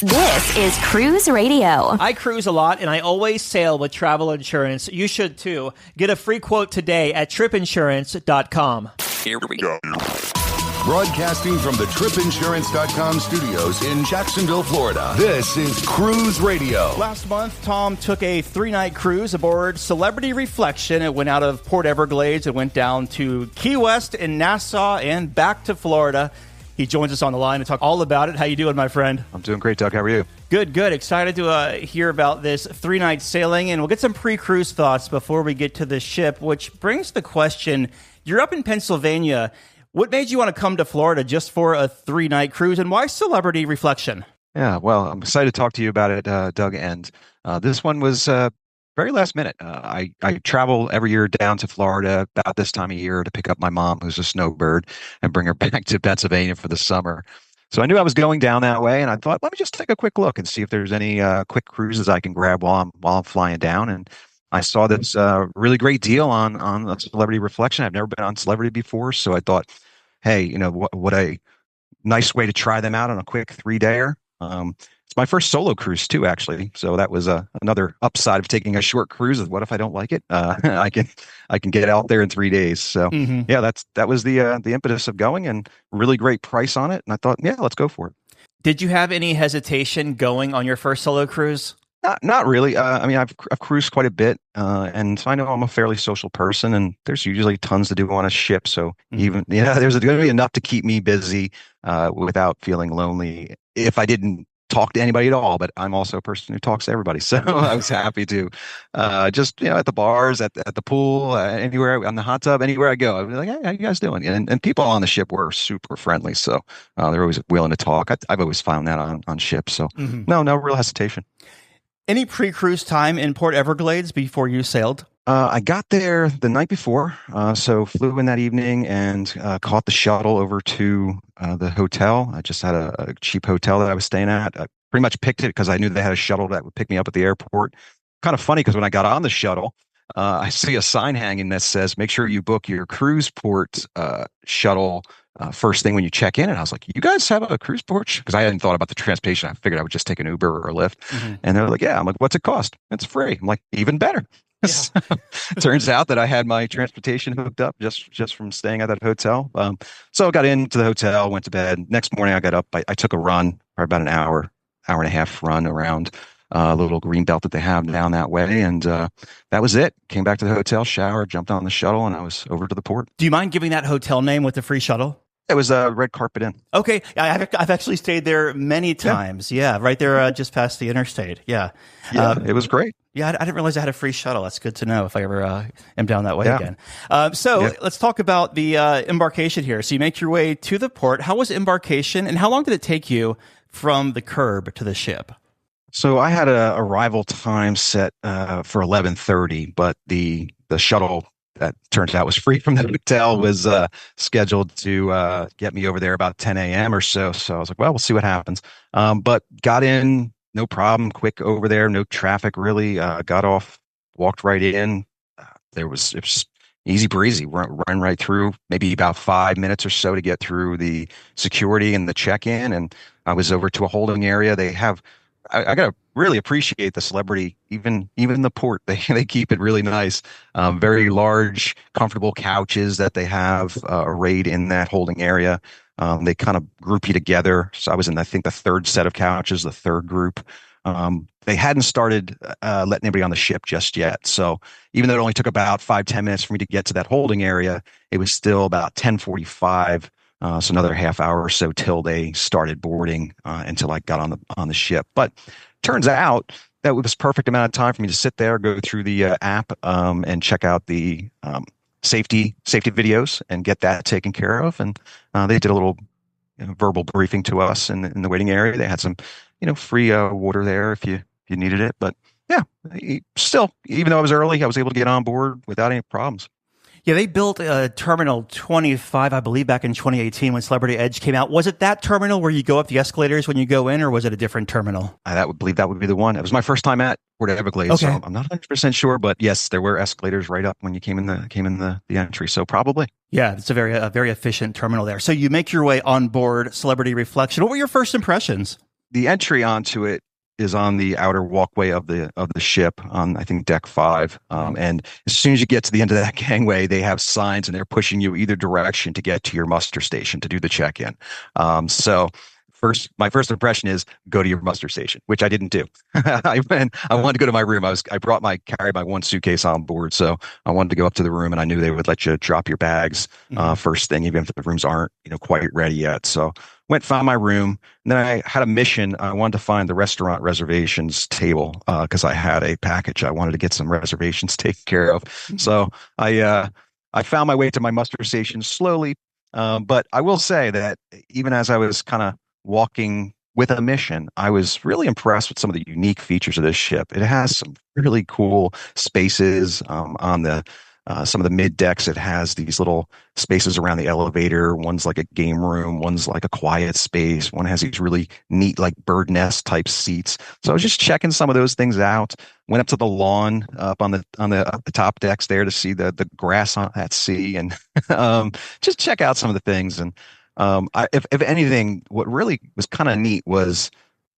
This is Cruise Radio. I cruise a lot, and I always sail with travel insurance. You should, too. Get a free quote today at tripinsurance.com. Here we go. Broadcasting from the tripinsurance.com studios in Jacksonville, Florida. This is Cruise Radio. Last month, Tom took a 3-night cruise aboard Celebrity Reflection. It went out of Port Everglades. It went down to Key West and Nassau and back to Florida. He joins us on the line to talk all about it. How you doing, my friend? I'm doing great, Doug. How are you? Good. Excited to hear about this 3-night sailing, and we'll get some pre-cruise thoughts before we get to the ship, which brings the question, you're up in Pennsylvania. What made you want to come to Florida just for a 3-night cruise, and why Celebrity Reflection? Yeah, well, I'm excited to talk to you about it, Doug, and this one was very last minute. I travel every year down to Florida about this time of year to pick up my mom, who's a snowbird, and bring her back to Pennsylvania for the summer. So I knew I was going down that way, and I thought, let me just take a quick look and see if there's any quick cruises I can grab while I'm flying down. And I saw this really great deal on Celebrity Reflection. I've never been on Celebrity before, so I thought, hey, you know, what a nice way to try them out on a quick 3-dayer. It's my first solo cruise too, actually. So that was another upside of taking a short cruise. Is what if I don't like it? I can get out there in 3 days. So yeah, that was the impetus of going, and really great price on it. And I thought, yeah, let's go for it. Did you have any hesitation going on your first solo cruise? Not really. I mean, I've cruised quite a bit, and so I know I'm a fairly social person, and there's usually tons to do on a ship. So even there's going to be enough to keep me busy without feeling lonely if I didn't talk to anybody at all. But I'm also a person who talks to everybody, so I was happy to just at the bars, at the pool, anywhere on the hot tub, anywhere I go, I'd be like, hey, how you guys doing? And people on the ship were super friendly, so they're always willing to talk. I've always found that on ships. So no real hesitation. Any pre-cruise time in Port Everglades before you sailed? I got there the night before, so flew in that evening and caught the shuttle over to the hotel. I just had a cheap hotel that I was staying at. I pretty much picked it because I knew they had a shuttle that would pick me up at the airport. Kind of funny because when I got on the shuttle, I see a sign hanging that says, make sure you book your cruise port shuttle first thing when you check in. And I was like, you guys have a cruise port? Because I hadn't thought about the transportation. I figured I would just take an Uber or a Lyft. And they're like, yeah. I'm like, what's it cost? It's free. I'm like, even better. Yeah. Turns out that I had my transportation hooked up just from staying at that hotel. So I got into the hotel, went to bed. Next morning I got up. I took a run, for about an hour and a half run around a little green belt that they have down that way. And that was it. Came back to the hotel, showered, jumped on the shuttle, and I was over to the port. Do you mind giving that hotel name with the free shuttle? It was a Red Carpet Inn. Okay. I've actually stayed there many times. Yeah, right there just past the interstate. Yeah. It was great. Yeah, I didn't realize I had a free shuttle. That's good to know if I ever am down that way again. Let's talk about the embarkation here. So you make your way to the port. How was embarkation, and how long did it take you from the curb to the ship? So I had a arrival time set for 11:30, but the shuttle that turns out was free from the hotel was scheduled to get me over there about 10 a.m. or so. So I was like, well, we'll see what happens. But got in, no problem, quick over there, no traffic really. Got off, walked right in. It was easy breezy, run right through, maybe about 5 minutes or so to get through the security and the check-in. And I was over to a holding area. They have, I got to really appreciate the Celebrity, even the port. They keep it really nice. Very large, comfortable couches that they have arrayed in that holding area. They kind of group you together. So I was in, I think, the third set of couches, the third group. They hadn't started letting anybody on the ship just yet. So even though it only took about 5-10 minutes for me to get to that holding area, it was still about 10:45. So another half hour or so till they started boarding until I got on the ship. But turns out that was perfect amount of time for me to sit there, go through the app, and check out the safety videos and get that taken care of. And they did a little verbal briefing to us in the waiting area. They had some free water there if you needed it. But yeah, still, even though I was early, I was able to get on board without any problems. Yeah, they built Terminal 25, I believe, back in 2018 when Celebrity Edge came out. Was it that terminal where you go up the escalators when you go in, or was it a different terminal? I believe that would be the one. It was my first time at Port Everglades, so I'm not 100% sure, but yes, there were escalators right up when you came in the entry, so probably. Yeah, it's a very efficient terminal there. So you make your way on board Celebrity Reflection. What were your first impressions? the entry onto it is on the outer walkway of the ship on, I think, deck 5. And as soon as you get to the end of that gangway, they have signs and they're pushing you either direction to get to your muster station to do the check-in. So my first impression is go to your muster station, which I didn't do. I wanted to go to my room. Carried my one suitcase on board, so I wanted to go up to the room, and I knew they would let you drop your bags first thing, even if the rooms aren't quite ready yet. So went, found my room, and then I had a mission. I wanted to find the restaurant reservations table because I had a package. I wanted to get some reservations taken care of. So I found my way to my muster station slowly, but I will say that even as I was kind of walking with a mission, I was really impressed with some of the unique features of this ship. It has some really cool spaces on the some of the mid decks. It has these little spaces around the elevator. One's like a game room. One's like a quiet space. One has these really neat, like bird nest type seats. So I was just checking some of those things out. Went up to the lawn up on the top decks there to see the grass at sea, and just check out some of the things. And if anything, what really was kind of neat was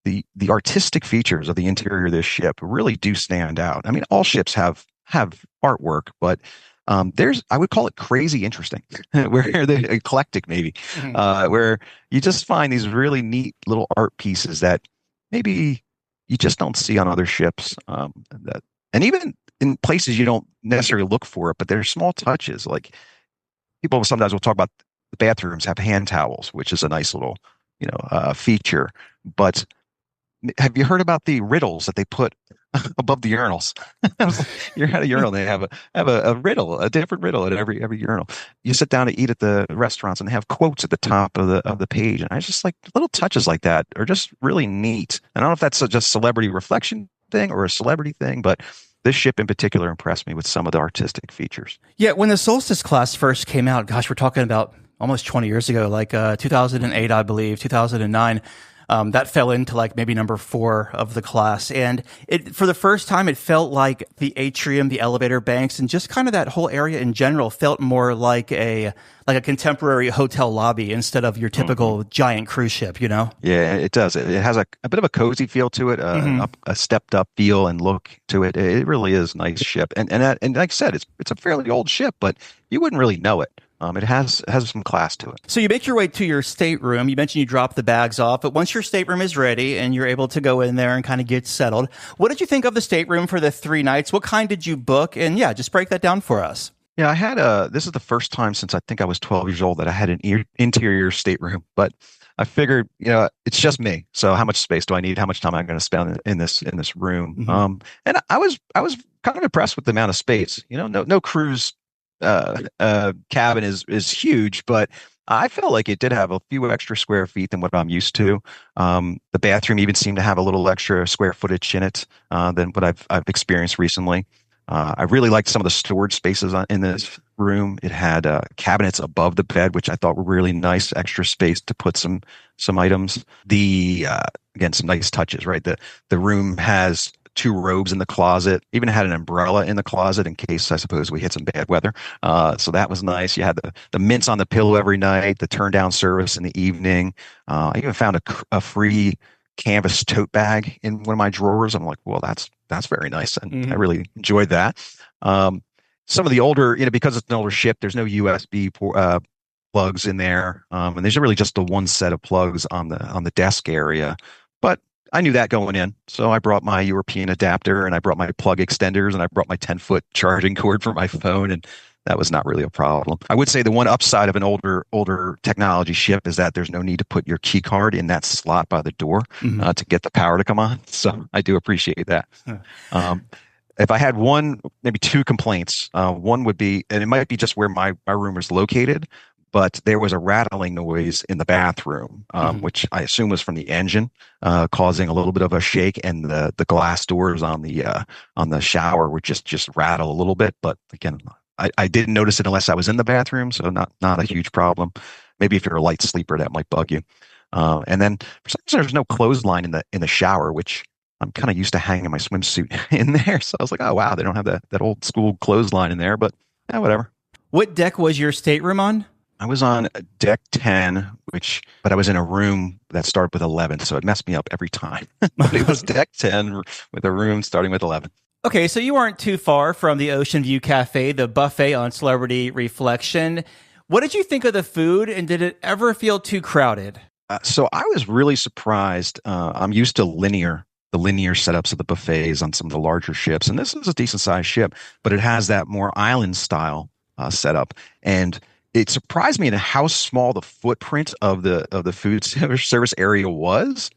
the artistic features of the interior of this ship really do stand out. I mean, all ships have artwork, but I would call it crazy interesting, where they're eclectic maybe, where you just find these really neat little art pieces that maybe you just don't see on other ships, and even in places you don't necessarily look for it, but they're small touches. Like people sometimes will talk about the bathrooms have hand towels, which is a nice little, feature. But have you heard about the riddles that they put above the urinals? You're at a urinal, they have a riddle, a different riddle at every urinal. You sit down to eat at the restaurants, and they have quotes at the top of the page. And I just like little touches like that are just really neat. And I don't know if that's just celebrity reflection thing or a celebrity thing, but this ship in particular impressed me with some of the artistic features. Yeah, when the Solstice class first came out, gosh, we're talking about almost 20 years ago, like 2008, I believe, 2009. That fell into like maybe number 4 of the class. And for the first time, it felt like the atrium, the elevator banks, and just kind of that whole area in general felt more like a contemporary hotel lobby instead of your typical giant cruise ship, Yeah, it does. It has a bit of a cozy feel to it, a stepped up feel and look to it. It really is a nice ship. And like I said, it's a fairly old ship, but you wouldn't really know it. It has some class to it. So you make your way to your stateroom. You mentioned you drop the bags off, but once your stateroom is ready and you're able to go in there and kind of get settled, what did you think of the stateroom for the 3 nights? What kind did you book? And yeah, just break that down for us. Yeah, this is the first time since I think I was 12 years old that I had an interior stateroom, but I figured, it's just me. So how much space do I need? How much time am I going to spend in this room? And I was kind of impressed with the amount of space. No cruise cabin is huge, but I felt like it did have a few extra square feet than what I'm used to. The bathroom even seemed to have a little extra square footage in it than what I've experienced recently. I really liked some of the storage spaces in this room. It had cabinets above the bed, which I thought were really nice, extra space to put some items. Again, some nice touches, right? The room has 2 robes in the closet, even had an umbrella in the closet in case, I suppose, we hit some bad weather. So that was nice. You had the mints on the pillow every night, the turn down service in the evening. I even found a free canvas tote bag in one of my drawers. I'm like, well, that's very nice. And I really enjoyed that. Some of the older, because it's an older ship, there's no USB plugs in there. And there's really just the one set of plugs on the desk area. But I knew that going in. So I brought my European adapter, and I brought my plug extenders, and I brought my 10-foot charging cord for my phone. And that was not really a problem. I would say the one upside of an older technology ship is that there's no need to put your key card in that slot by the door to get the power to come on. So I do appreciate that. If I had maybe 2 complaints, one would be, and it might be just where my room was located, but there was a rattling noise in the bathroom, which I assume was from the engine, causing a little bit of a shake, and the glass doors on the shower would just rattle a little bit. But again, I didn't notice it unless I was in the bathroom, so not a huge problem. Maybe if you're a light sleeper, that might bug you. And then for some reason, there's no clothesline in the shower, which I'm kind of used to hanging my swimsuit in there. So I was like, oh wow, they don't have that old school clothesline in there, but yeah, whatever. What deck was your stateroom on? I was on deck 10, but I was in a room that started with 11, so it messed me up every time. But it was deck 10 with a room starting with 11. Okay, so you aren't too far from the Ocean View Cafe, the buffet on Celebrity Reflection. What did you think of the food, and did it ever feel too crowded? So I was really surprised. I'm used to the linear setups of the buffets on some of the larger ships, and this is a decent sized ship, but it has that more island style setup, and it surprised me in how small the footprint of the food service area was,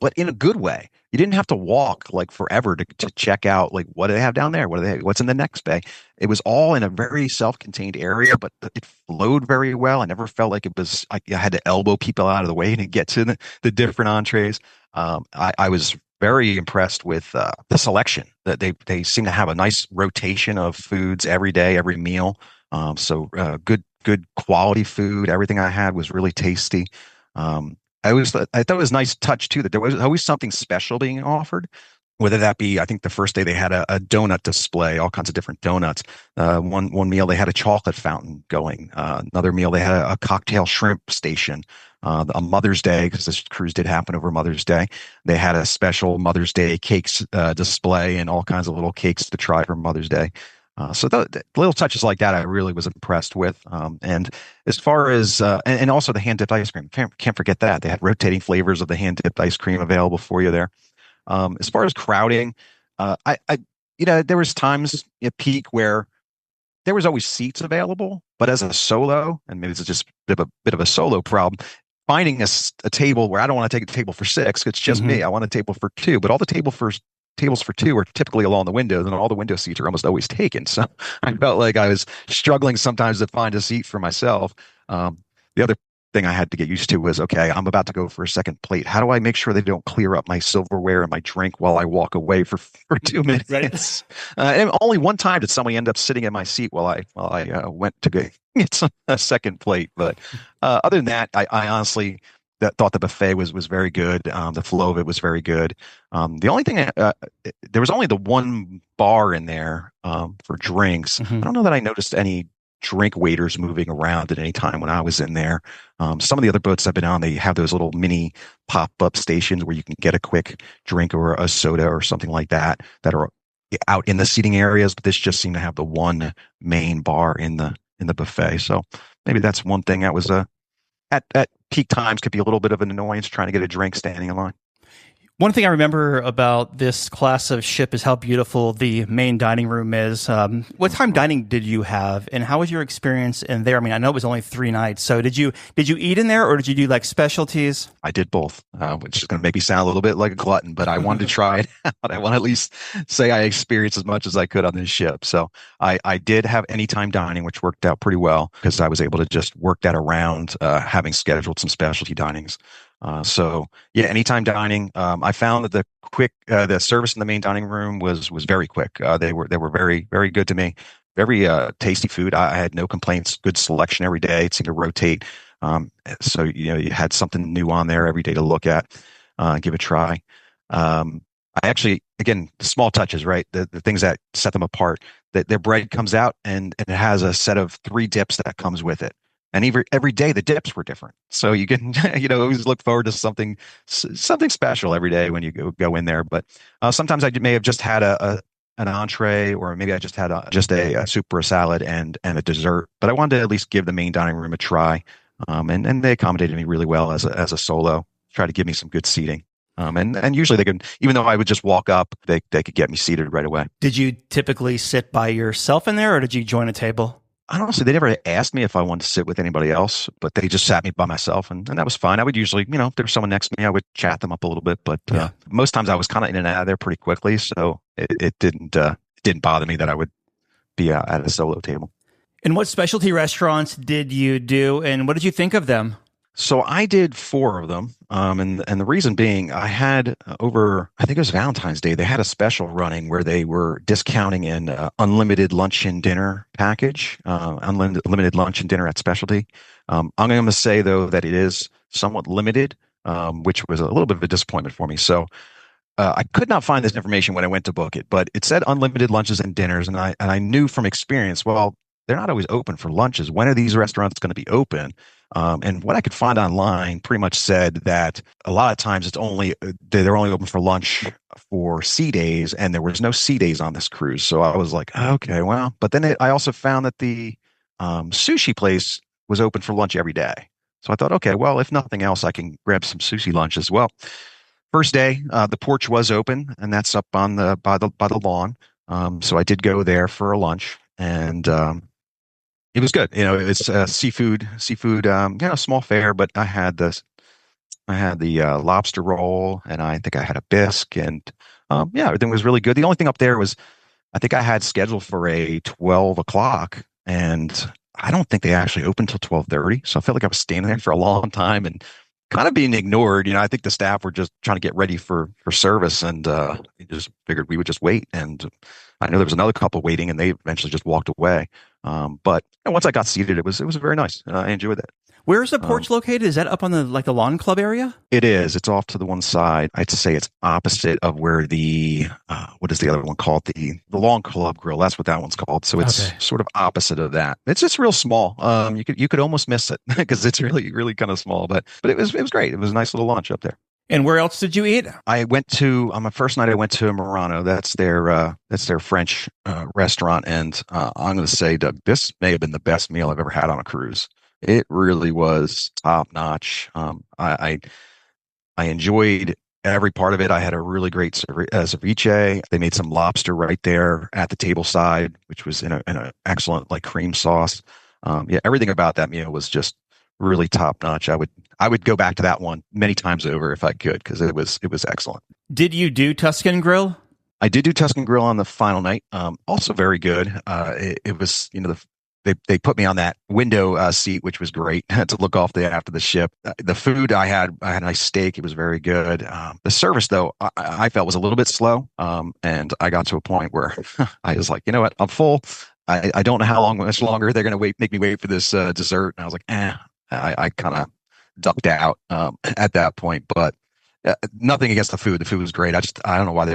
but in a good way. You didn't have to walk like forever to check out like what do they have down there? What's in the next bay? It was all in a very self-contained area, but it flowed very well. I never felt like it was I had to elbow people out of the way to get to the different entrees. I was very impressed with the selection that they seem to have a nice rotation of foods every day, every meal. Good quality food. Everything I had was really tasty. I thought it was a nice touch too that there was always something special being offered. Whether that be, I think the first day they had a donut display, all kinds of different donuts. One meal they had a chocolate fountain going. Another meal they had a cocktail shrimp station. On Mother's Day, because this cruise did happen over Mother's Day, they had a special Mother's Day cakes display and all kinds of little cakes to try for Mother's Day. So the little touches like that, I really was impressed with. And as far as and also the hand dipped ice cream, can't forget that they had rotating flavors of the hand dipped ice cream available for you there. As far as crowding, I there was times at peak where there was always seats available, but as a solo, and maybe it's just a bit of a solo problem. Finding a table where I don't want to take a table for six, it's just me. I want a table for two, but all the tables for two are typically along the windows, and all the window seats are almost always taken. So I felt like I was struggling sometimes to find a seat for myself. The other thing I had to get used to was, okay, I'm about to go for a second plate. How do I make sure they don't clear up my silverware and my drink while I walk away for 2 minutes? Right. And only one time did somebody end up sitting in my seat while I went to go get a second plate. But other than that, I honestly thought the buffet was very good. The flow of it was very good. The only thing there was only the one bar in there for drinks. I don't know that I noticed any drink waiters moving around at any time when I was in there. Some of the other boats I've been on, they have those little mini pop-up stations where you can get a quick drink or a soda or something like that are out in the seating areas. But this just seemed to have the one main bar in the buffet. So maybe that's one thing that was at peak times could be a little bit of an annoyance trying to get a drink standing in line. One thing I remember about this class of ship is how beautiful the main dining room is. What time dining did you have, and how was your experience in there? I mean, I know it was only 3 nights, so did you eat in there, or did you do like specialties? I did both, which is going to make me sound a little bit like a glutton, but I wanted to try it out. I want to at least say I experienced as much as I could on this ship. So I did have anytime dining, which worked out pretty well because I was able to just work that around having scheduled some specialty dinings. So yeah, anytime dining. I found that the service in the main dining room was very quick. They were very, very good to me. Very tasty food. I had no complaints. Good selection every day. It seemed to rotate. So you had something new on there every day to look at, give a try. I actually, again, the small touches, right? The things that set them apart. That their bread comes out and it has a set of 3 dips that comes with it. And every day the dips were different, so you can always look forward to something special every day when you go in there. But sometimes I may have just had an entree, or maybe I just had a soup or a salad and a dessert. But I wanted to at least give the main dining room a try, and they accommodated me really well as a solo. Try to give me some good seating. And usually they could, even though I would just walk up, they could get me seated right away. Did you typically sit by yourself in there, or did you join a table? Honestly, they never asked me if I wanted to sit with anybody else, but they just sat me by myself, and that was fine. I would usually, if there was someone next to me, I would chat them up a little bit, but most times I was kind of in and out of there pretty quickly, so it didn't bother me that I would be at a solo table. And what specialty restaurants did you do, and what did you think of them? So I did 4 of them, and the reason being, I had over, I think it was Valentine's Day, they had a special running where they were discounting an unlimited lunch and dinner package, unlimited lunch and dinner at specialty. I'm going to say though that it is somewhat limited, which was a little bit of a disappointment for me. So I could not find this information when I went to book it, but it said unlimited lunches and dinners, and I knew from experience, well, they're not always open for lunches. When are these restaurants going to be open? And what I could find online pretty much said that a lot of times they're only open for lunch for sea days, and there was no sea days on this cruise. So I was like, okay, well, but then I also found that the sushi place was open for lunch every day. So I thought, okay, well, if nothing else, I can grab some sushi lunch as well. First day, the porch was open, and that's up on by the lawn. So I did go there for a lunch, and it was good. It's seafood, small fare, but I had the lobster roll, and I think I had a bisque, and everything was really good. The only thing up there was I think I had scheduled for a 12 o'clock, and I don't think they actually opened till 12:30. So I felt like I was standing there for a long time and kind of being ignored. I think the staff were just trying to get ready for service, and just figured we would just wait. And I know there was another couple waiting, and they eventually just walked away. But once I got seated, it was very nice. I enjoyed it. Where is the porch located? Is that up on the lawn club area? It is. It's off to the one side. I'd say it's opposite of where the what is the other one called? The Lawn Club Grill. That's what that one's called. So it's sort of opposite of that. It's just real small. You could almost miss it because it's really really kind of small. But it was great. It was a nice little lunch up there. And where else did you eat? I went to on my first night. I went to Murano. That's their French restaurant, and I'm going to say, Doug, this may have been the best meal I've ever had on a cruise. It really was top notch. I enjoyed every part of it. I had a really great ceviche. They made some lobster right there at the table side, which was in an excellent cream sauce. Everything about that meal was just really top notch. I would go back to that one many times over if I could, because it was excellent. Did you do Tuscan Grill? I did do Tuscan Grill on the final night. Also very good. It was they put me on that window seat, which was great to look off after the ship. The food I had a nice steak. It was very good. The service though, I felt was a little bit slow. And I got to a point where I was like, you know what, I'm full. I don't know much longer they're going to make me wait for this dessert. And I was like, I kind of ducked out at that point, but nothing against the food. The food was great. I don't know why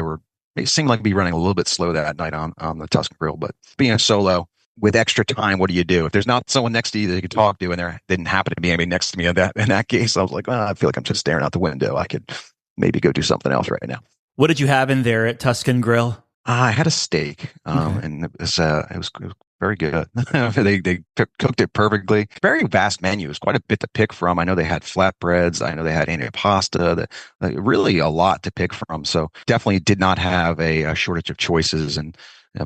they seemed like to be running a little bit slow that night on the Tuscan Grill, but being a solo with extra time, what do you do? If there's not someone next to you that you can talk to, and there didn't happen to be anybody next to me in that case, I was like, well, I feel like I'm just staring out the window. I could maybe go do something else right now. What did you have in there at Tuscan Grill? I had a steak, and it was very good. They cooked it perfectly. Very vast menu. It was quite a bit to pick from. I know they had flatbreads. I know they had antipasta. Really a lot to pick from. So definitely did not have a shortage of choices. And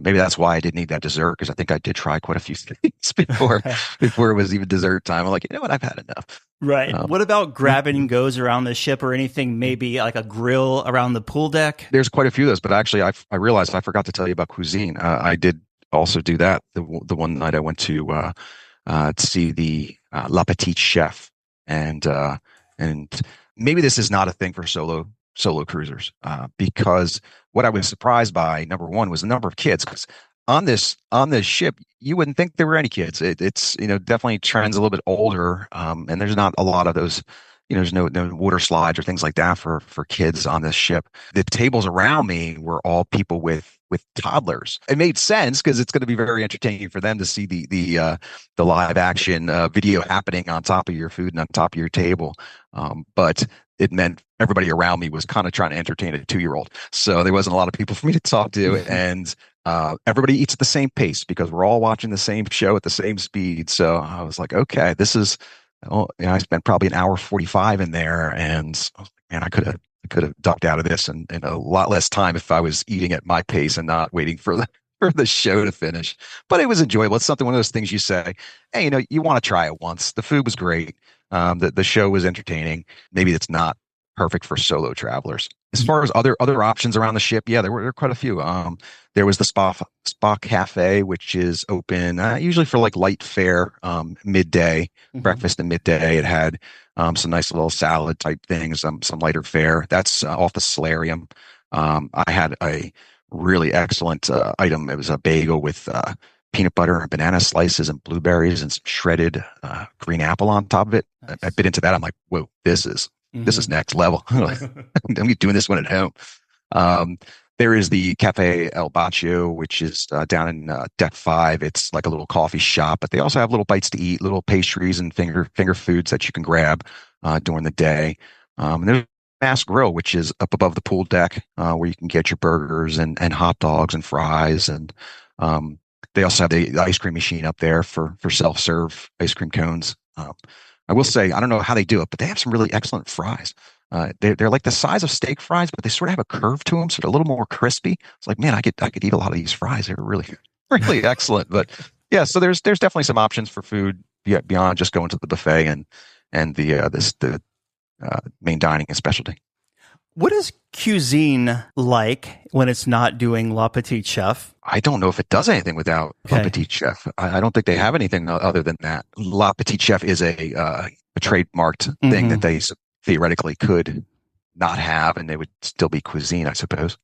maybe that's why I didn't eat that dessert, because I think I did try quite a few things before it was even dessert time. I'm like, you know what? I've had enough. Right. What about grabbing and goes around the ship, or anything, maybe like a grill around the pool deck? There's quite a few of those, but actually I realized I forgot to tell you about cuisine. I did also do that. The one night I went to see the La Petite Chef, and maybe this is not a thing for solo cruisers, because what I was surprised by, number one, was the number of kids. Because on this ship, you wouldn't think there were any kids. It's definitely trends a little bit older, and there's not a lot of those. There's no water slides or things like that for kids on this ship. The tables around me were all people with toddlers. It made sense because it's going to be very entertaining for them to see the live action video happening on top of your food and on top of your table. But it meant everybody around me was kind of trying to entertain a 2-year-old. So there wasn't a lot of people for me to talk to. And everybody eats at the same pace because we're all watching the same show at the same speed. So I was like, okay, this is, I spent probably an hour 45 in there, and man, I could have ducked out of this in a lot less time if I was eating at my pace and not waiting for the show to finish. But it was enjoyable. It's one of those things you say, hey, you want to try it once. The food was great. The show was entertaining. Maybe it's not perfect for solo travelers. As far as other options around the ship, yeah, there were quite a few. There was the Spa Cafe, which is open usually for light fare, midday, breakfast and midday. It had some nice little salad type things, some lighter fare. That's off the solarium. I had a really excellent item. It was a bagel with peanut butter and banana slices and blueberries and some shredded green apple on top of it. Nice. I bit into that. I'm like, whoa, this is next level. I'm doing this one at home. There is the Cafe El Baccio, which is down in Deck 5. It's like a little coffee shop, but they also have little bites to eat, little pastries and finger foods that you can grab during the day. And there's Mass Grill, which is up above the pool deck, where you can get your burgers and hot dogs and fries. And they also have the ice cream machine up there for self-serve ice cream cones. I will say, I don't know how they do it, but they have some really excellent fries. They're like the size of steak fries, but they sort of have a curve to them, so they're a little more crispy. It's like, man, I could eat a lot of these fries. They're really, really excellent. But yeah, so there's definitely some options for food beyond just going to the buffet and the main dining and specialty. What is cuisine like when it's not doing La Petite Chef? I don't know if it does anything without La Petite Chef. I don't think they have anything other than that. La Petite Chef is a trademarked thing that they theoretically could not have, and they would still be cuisine, I suppose.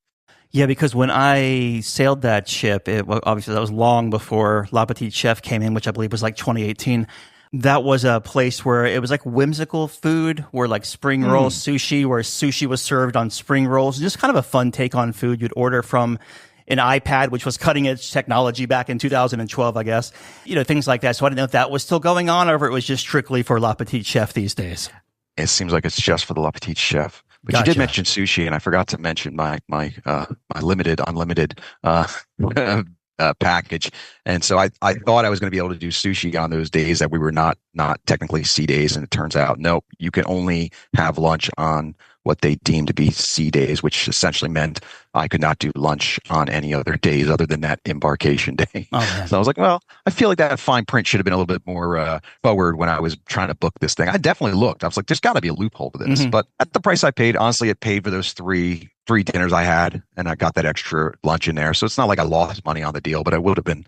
Yeah, because when I sailed that ship, obviously that was long before La Petite Chef came in, which I believe was like 2018. That was a place where it was like whimsical food, where like spring rolls, sushi, where sushi was served on spring rolls. Just kind of a fun take on food. You'd order from an iPad, which was cutting edge technology back in 2012, I guess. Things like that. So I didn't know if that was still going on or if it was just strictly for La Petite Chef these days. It seems like it's just for the La Petite Chef. But Gotcha. You did mention sushi, and I forgot to mention my limited, unlimited package. And so I thought I was going to be able to do sushi on those days that we were not technically C days. And it turns out, nope, you can only have lunch on what they deem to be C days, which essentially meant I could not do lunch on any other days other than that embarkation day. Oh, so I was like, well, I feel like that fine print should have been a little bit more forward when I was trying to book this thing. I definitely looked. I was like, there's got to be a loophole to this. But at the price I paid, honestly, it paid for those three dinners I had, and I got that extra lunch in there. So it's not like I lost money on the deal, but it would have been,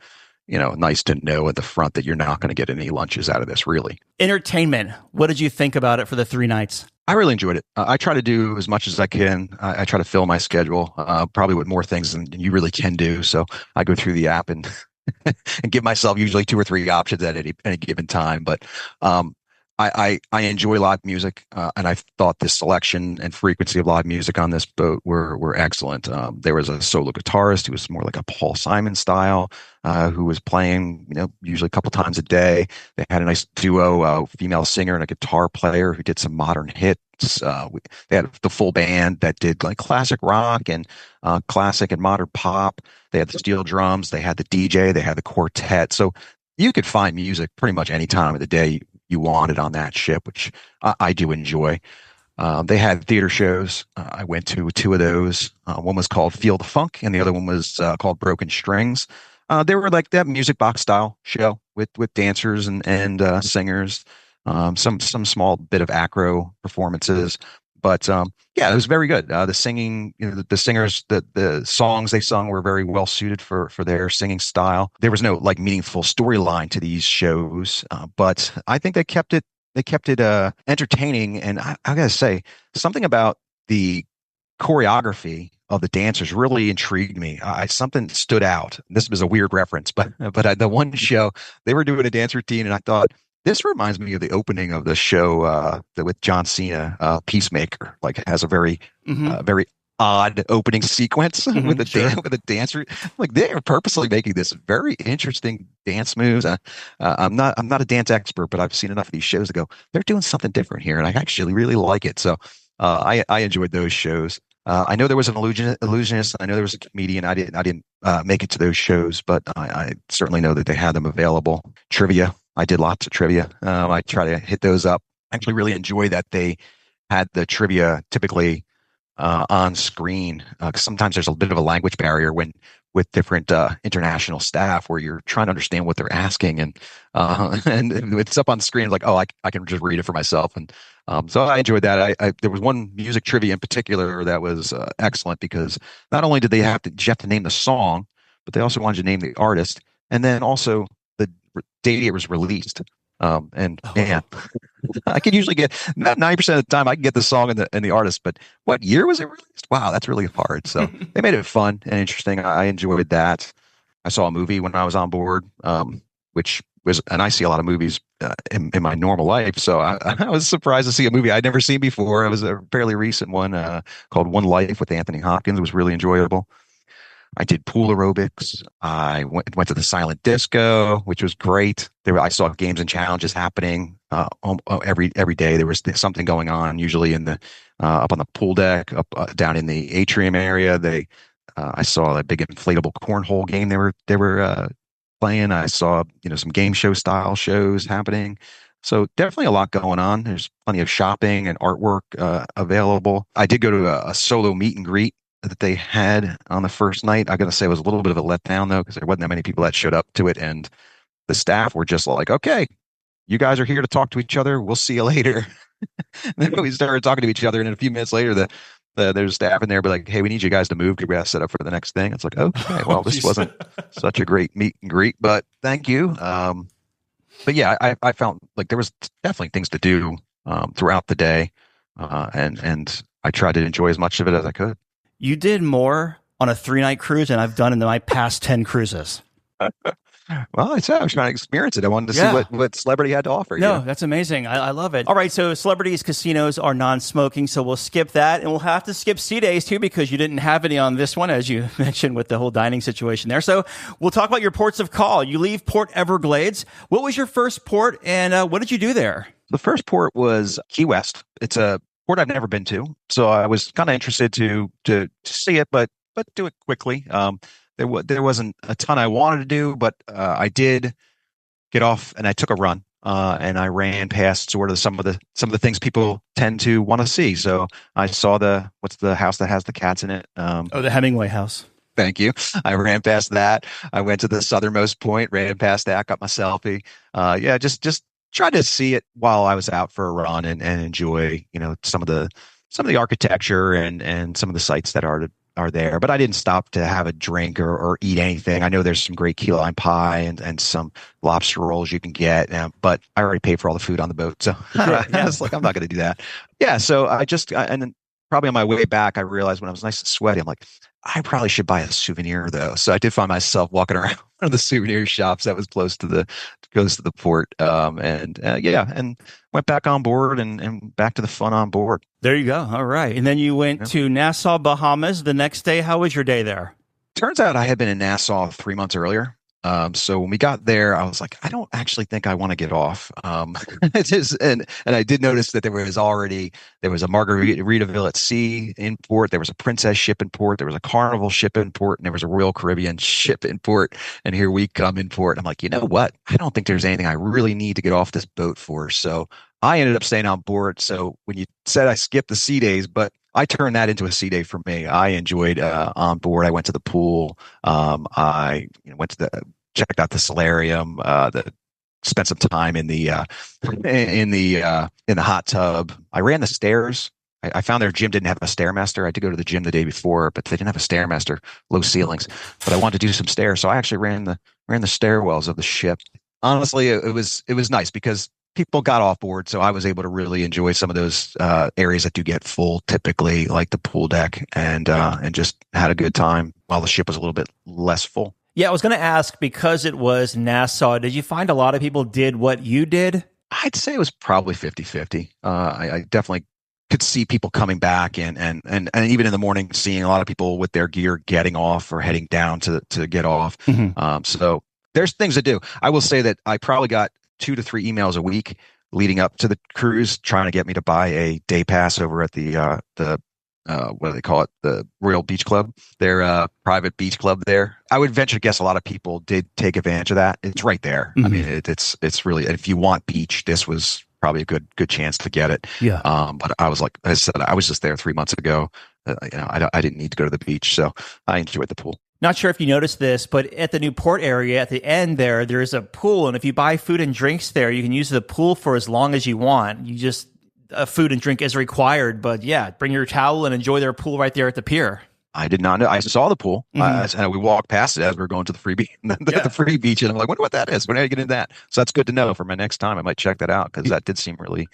nice to know at the front that you're not going to get any lunches out of this, really. Entertainment. What did you think about it for the 3 nights? I really enjoyed it. I try to do as much as I can. I try to fill my schedule, probably with more things than you really can do. So I go through the app and and give myself usually 2 or 3 options at any given time. But I enjoy live music, and I thought the selection and frequency of live music on this boat were excellent. There was a solo guitarist who was more like a Paul Simon style, who was playing, usually a couple times a day. They had a nice duo, female singer and a guitar player who did some modern hits. They had the full band that did like classic rock and classic and modern pop. They had the steel drums. They had the DJ. They had the quartet. So you could find music pretty much any time of the day you wanted on that ship, which I do enjoy. They had theater shows. I went to 2 of those. One was called Feel the Funk, and the other one was called Broken Strings. They were like that music box style show with dancers and singers, some small bit of acro performances. But yeah, it was very good. The singing, the singers, the songs they sung were very well suited for their singing style. There was no like meaningful storyline to these shows, but I think they kept it entertaining. And I gotta say, something about the choreography of the dancers really intrigued me. Something stood out. This was a weird reference, but the one show they were doing a dance routine, and I thought, this reminds me of the opening of the show with John Cena, Peacemaker. Like, it has a very very odd opening sequence with a dancer. Like, they are purposely making this very interesting dance moves. I'm not a dance expert, but I've seen enough of these shows to go, they're doing something different here, and I actually really like it. So I enjoyed those shows. I know there was an illusionist. I know there was a comedian. I didn't make it to those shows, but I certainly know that they had them available. Trivia. I did lots of trivia. I try to hit those up. I actually really enjoy that they had the trivia typically on screen, because sometimes there's a bit of a language barrier with different international staff where you're trying to understand what they're asking, and it's up on screen like, oh, I can just read it for myself. And so I enjoyed that. There was one music trivia in particular that was excellent, because not only did you have to name the song, but they also wanted you to name the artist, and then also the date it was released. Man, I could usually get about 90% of the time I can get the song and the artist, but what year was it released? Wow, that's really hard. So they made it fun and interesting. I enjoyed that. I saw a movie when I was on board, which and I see a lot of movies in my normal life, so I was surprised to see a movie I'd never seen before. It was a fairly recent one called One Life with Anthony Hopkins. It was really enjoyable. I did pool aerobics. I went to the silent disco, which was great. I saw games and challenges happening every day. There was something going on, usually in the up on the pool deck, up down in the atrium area. I saw a big inflatable cornhole game they were playing. I saw some game show style shows happening. So definitely a lot going on. There's plenty of shopping and artwork available. I did go to a solo meet and greet that they had on the first night. I got to say it was a little bit of a letdown though, because there wasn't that many people that showed up to it, and the staff were just like, "Okay, you guys are here to talk to each other. We'll see you later." And then we started talking to each other, and then a few minutes later, there's staff in there, be like, "Hey, we need you guys to move because we got to set up for the next thing." It's like, okay, well, this wasn't such a great meet and greet, but thank you. But yeah, I felt like there was definitely things to do throughout the day, and I tried to enjoy as much of it as I could. You did more on a 3-night cruise than I've done in my past 10 cruises. Well, I was trying to experience it. I wanted to see what celebrity had to offer. No, that's amazing. I love it. All right, so celebrities casinos are non-smoking, so we'll skip that. And we'll have to skip sea days, too, because you didn't have any on this one, as you mentioned with the whole dining situation there. So we'll talk about your ports of call. You leave Port Everglades. What was your first port, and what did you do there? The first port was Key West. It's a port I've never been to, so I was kind of interested to see it, but do it quickly. There wasn't a ton I wanted to do, but I did get off and I took a run, and I ran past sort of some of the things people tend to want to see. So I saw what's the house that has the cats in it? The Hemingway house. Thank you. I ran past that. I went to the southernmost point, ran past that, got my selfie. Just tried to see it while I was out for a run and enjoy, some of the architecture and some of the sites that are there. But I didn't stop to have a drink or eat anything. I know there's some great key lime pie and some lobster rolls you can get, but I already paid for all the food on the boat. So I was like, I'm not going to do that. Yeah. So and then probably on my way back, I realized when I was nice and sweaty, I'm like, I probably should buy a souvenir though. So I did find myself walking around one of the souvenir shops that was close to the port. And went back on board and back to the fun on board. There you go. All right. And then you went to Nassau, Bahamas the next day. How was your day there? Turns out I had been in Nassau 3 months earlier. So when we got there, I was like, I don't actually think I want to get off. And I did notice that there was a Margaritaville at sea in port. There was a Princess ship in port. There was a Carnival ship in port, and there was a Royal Caribbean ship in port. And here we come in port. I'm like, you know what? I don't think there's anything I really need to get off this boat for. So I ended up staying on board. So when you said I skipped the sea days, but I turned that into a sea day for me. I enjoyed on board. I went to the pool. I checked out the solarium. Spent some time in the hot tub. I ran the stairs. I found their gym didn't have a stairmaster. I did go to the gym the day before, but they didn't have a stairmaster, low ceilings. But I wanted to do some stairs, so I actually ran the stairwells of the ship. Honestly, it was nice because people got off board, so I was able to really enjoy some of those areas that do get full, typically, like the pool deck, and just had a good time while the ship was a little bit less full. Yeah, I was going to ask, because it was Nassau, did you find a lot of people did what you did? I'd say it was probably 50-50. I definitely could see people coming back, and even in the morning, seeing a lot of people with their gear getting off or heading down to get off. Mm-hmm. So there's things to do. I will say that I probably got 2 to 3 emails a week leading up to the cruise trying to get me to buy a day pass over at the what do they call it? The Royal Beach Club, their private beach club there. I would venture to guess a lot of people did take advantage of that. It's right there. Mm-hmm. I mean, it's really, if you want beach, this was probably a good chance to get it. Yeah. But I was like, I said, I was just there 3 months ago. I didn't need to go to the beach, so I enjoyed the pool. Not sure if you noticed this, but at the new port area, at the end there's a pool. And if you buy food and drinks there, you can use the pool for as long as you want. You just, food and drink is required. But yeah, bring your towel and enjoy their pool right there at the pier. I did not know. I saw the pool. Mm-hmm. And we walked past it as we were going to the free beach. The free beach. And I'm like, wonder what that is. When did I get into that? So that's good to know for my next time. I might check that out because that did seem really,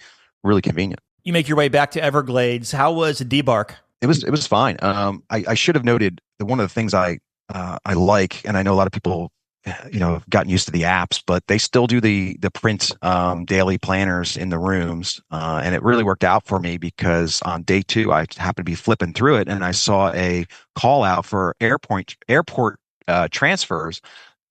really convenient. You make your way back to Everglades. How was debark? It was fine. I should have noted that one of the things I like, and I know a lot of people gotten used to the apps, but they still do the print daily planners in the rooms, and it really worked out for me because on day 2 I happened to be flipping through it and I saw a call out for airport transfers,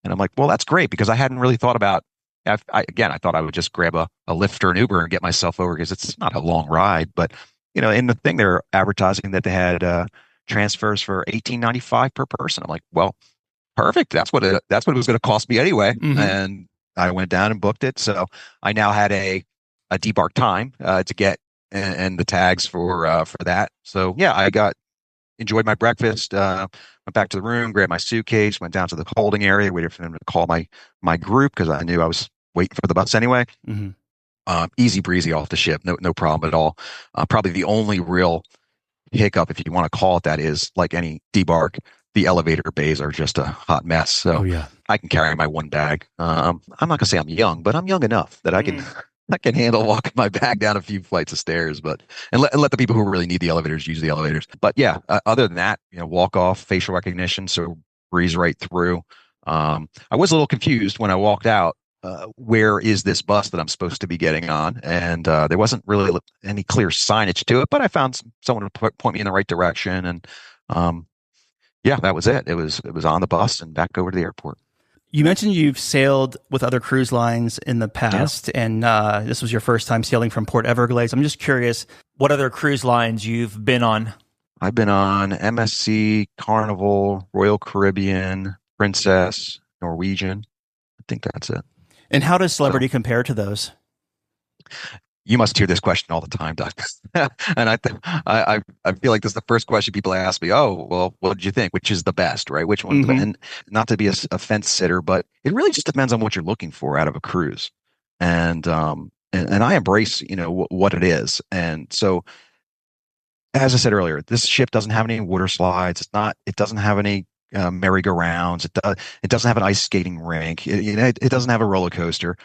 and I'm like, well, that's great because I hadn't really thought about. I thought I would just grab a Lyft or an Uber and get myself over because it's not a long ride, but in the thing they're advertising that they had transfers for $18.95 per person. I'm like, well, perfect. That's what it was going to cost me anyway. Mm-hmm. And I went down and booked it. So I now had a debark time to get and the tags for that. So yeah, enjoyed my breakfast. Went back to the room, grabbed my suitcase, went down to the holding area, waited for them to call my group because I knew I was waiting for the bus anyway. Mm-hmm. Easy breezy off the ship, no problem at all. Probably the only real hiccup, if you want to call it that, is like any debark. The elevator bays are just a hot mess. So I can carry my one bag. I'm not going to say I'm young, but I'm young enough that I can handle walking my bag down a few flights of stairs. But and let the people who really need the elevators use the elevators. But yeah, other than that, walk off, facial recognition, so breeze right through. I was a little confused when I walked out. Where is this bus that I'm supposed to be getting on? And there wasn't really any clear signage to it, but I found someone to point me in the right direction. And yeah, that was it. It was on the bus and back over to the airport. You mentioned you've sailed with other cruise lines in the past, and this was your first time sailing from Port Everglades. I'm just curious, what other cruise lines you've been on? I've been on MSC, Carnival, Royal Caribbean, Princess, Norwegian. I think that's it. And how does Celebrity compare to those? You must hear this question all the time, Doug. And I feel like this is the first question people ask me. Oh, well, what did you think? Which is the best, right? Which one? Mm-hmm. And not to be a fence sitter, but it really just depends on what you're looking for out of a cruise. And I embrace, what it is. And so, as I said earlier, this ship doesn't have any water slides. It doesn't have any merry-go-rounds. It doesn't have an ice skating rink. It doesn't have a roller coaster.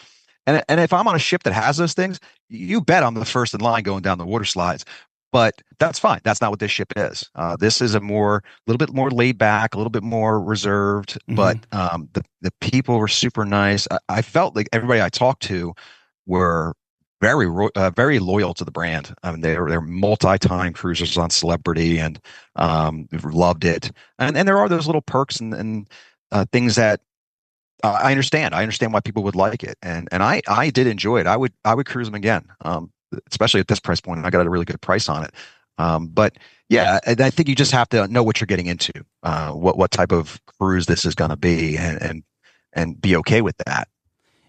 And if I'm on a ship that has those things, you bet I'm the first in line going down the water slides. But that's fine. That's not what this ship is. This is little bit more laid back, a little bit more reserved. Mm-hmm. But the people were super nice. I felt like everybody I talked to were very loyal to the brand. I mean, they're multi-time cruisers on Celebrity and loved it. And there are those little perks and things that I understand. I understand why people would like it, and I did enjoy it. I would cruise them again, especially at this price point. And I got a really good price on it. But yeah, I think you just have to know what you're getting into, what type of cruise this is going to be, and be okay with that.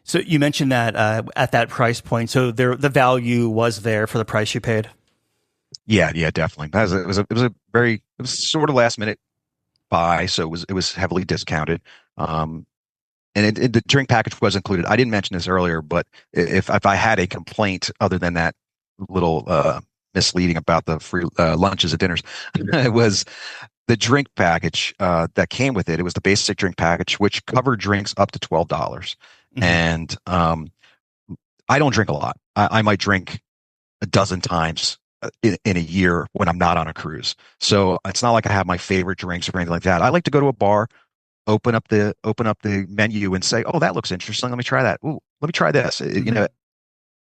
So you mentioned that at that price point, so the value was there for the price you paid. Yeah, definitely. It was sort of last minute buy, so it was heavily discounted. And the drink package was included. I didn't mention this earlier, but if I had a complaint other than that little misleading about the free lunches and dinners, it was the drink package that came with it. It was the basic drink package, which covered drinks up to $12. Mm-hmm. And I don't drink a lot. I might drink a dozen times in a year when I'm not on a cruise. So it's not like I have my favorite drinks or anything like that. I like to go to a bar, open up the menu and say, oh, that looks interesting. Let me try that. Ooh, let me try this. Mm-hmm.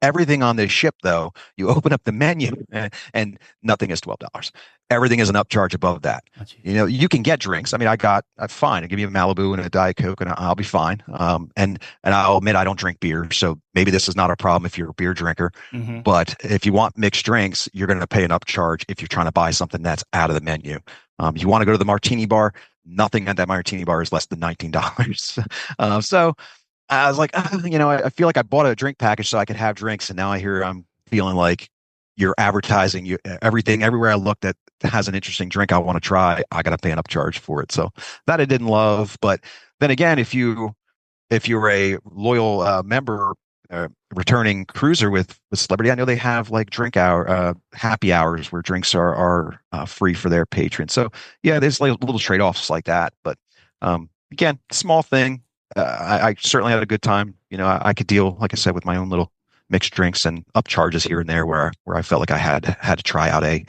Everything on this ship, though, you open up the menu and nothing is $12. Everything is an upcharge above that. You can get drinks. I mean, I'm fine. I give you a Malibu and a Diet Coke and I'll be fine. And I'll admit I don't drink beer. So maybe this is not a problem if you're a beer drinker. Mm-hmm. But if you want mixed drinks, you're going to pay an upcharge if you're trying to buy something that's out of the menu. You want to go to the martini bar, nothing at that martini bar is less than $19. So I was like, I feel like I bought a drink package so I could have drinks, and now I'm feeling like you're advertising everything everywhere I look that has an interesting drink I want to try. I got to pay an upcharge for it, so that I didn't love. But then again, if you're a loyal member, returning cruiser with Celebrity, I know they have like drink hour, happy hours where drinks are free for their patrons. So yeah, there's like little trade offs like that. But again, small thing. I certainly had a good time. I could deal, like I said, with my own little mixed drinks and upcharges here and there where I felt like I had to try out a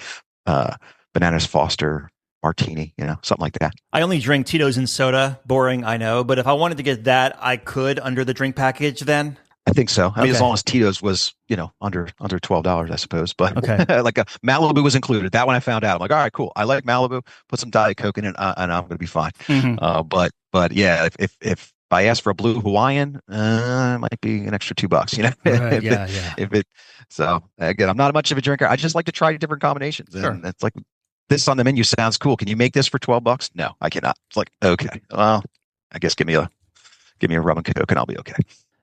Bananas Foster martini, something like that. I only drink Tito's and soda. Boring, I know. But if I wanted to get that, I could under the drink package then? I think so. I mean, as Okay. long as Tito's was, under $12, I suppose. But Okay. like a Malibu was included. That one I found out. I'm like, all right, cool. I like Malibu. Put some Diet Coke in it, and I'm going to be fine. Mhm. But yeah, if I ask for a blue Hawaiian, it might be an extra $2. Right, If yeah, it- yeah. If it. So again, I'm not much of a drinker. I just like to try different combinations. Sure. And it's like this on the menu sounds cool. Can you make this for $12? No, I cannot. It's like, okay, well, I guess give me a rum and Coke and I'll be okay.